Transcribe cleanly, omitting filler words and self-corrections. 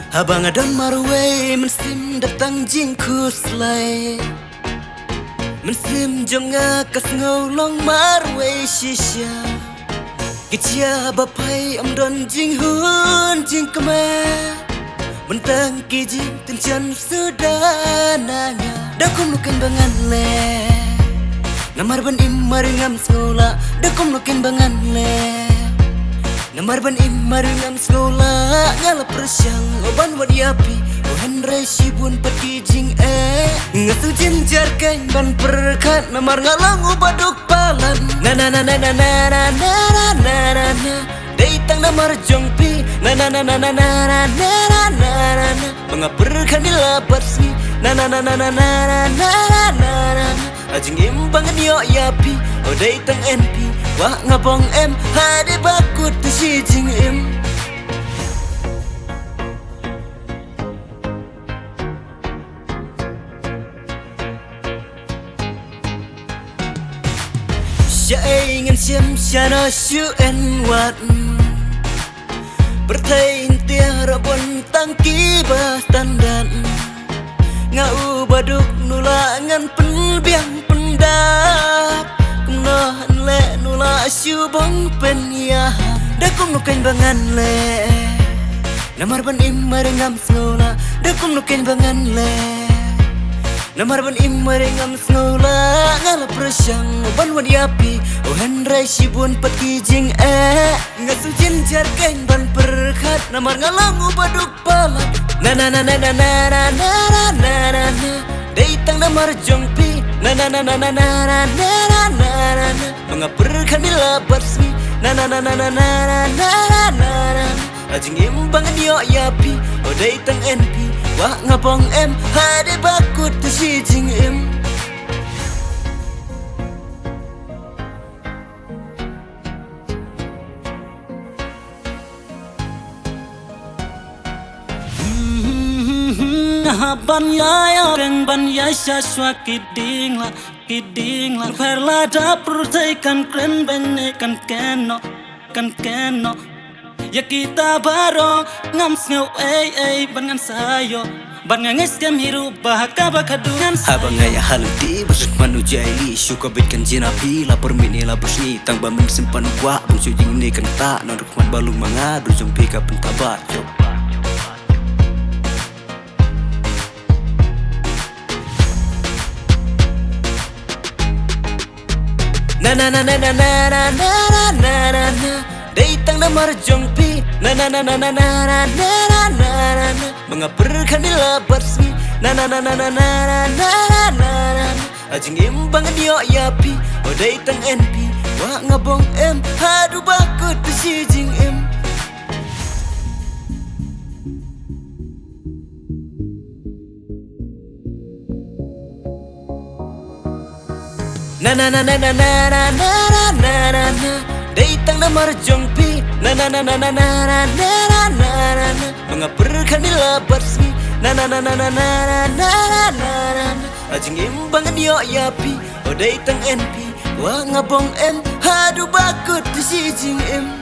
Habang adon marway mensim datang jingku selai mensim jonga kas ngolong marway shisha Kicia bapai amdon jing hun jing keme mentang kijing tencan sudananya dakum lukin bangan le namar ban imaringam sekolah dakum lukin bangan le namar ban imaringam sekolah ngala persyang oban wadiapi ohan resi bun pati jing ngasu jinjar kain ban perkat namar ngalang ubaduk palan na na na na na na na na na na na Deitang namar jongpi na na na na na na na na na na na mengaperkan di lapas ni na na na na na na na na na na ajing imbangan yo yapi oh deitang NP wah ngabong em hade bakut tu si jing em Sya ingin siam syana syu en wat bertain tiara bontang kibas tandan ngau baduk nulangan penbiang pendap kumnohan le nula syu bong penya dakum nukain bangan le namar ban imarengam sekolah dakum nukain bangan le namar ban imarengam sekolah ngala persyang ban wadiapi ohan resi bun pati jing ngasu jinjar kain ban perkat namar ngalang ubaduk palat na na na na na na na na na na na deitang namar jongpi na na na na na na na na na na na mengaperkan di lapas ni na na na na na na na na na na ajing imbangan yo yapi oh deitang NP wah ngabong em hade bakut tu si jing em ban ya reng ban ya shashwa kiding la perla da prutai kan kren benne kan keno ya kita baro ngam snau ban ngan sayo ban ngangis kem hiru bahaka bakadungan habang ngaya halenti besuk manu jaili syuka bitkan jinapi lapor mini lapus ni tang ba men simpan gua bung sujing ni kan tak non rukman balung mangadu jompi ka pentabat na na na na na na na na na na na deitang namar jongpi na na na na na na na na na na na mengaperkan di lapas ni na na na na na na na na na na ajing imbangan yo yapi oh deitang NP wah ngabong em hadu bakut tu si jing em na na na na na na na na na na na deitang namar jongpi na na na na na na na na na na mengaperkan di lapas ni na na na na na na na na na ajing imbangan yo yapi oh deitang NP wah ngabong em hadu bakut tu si jing em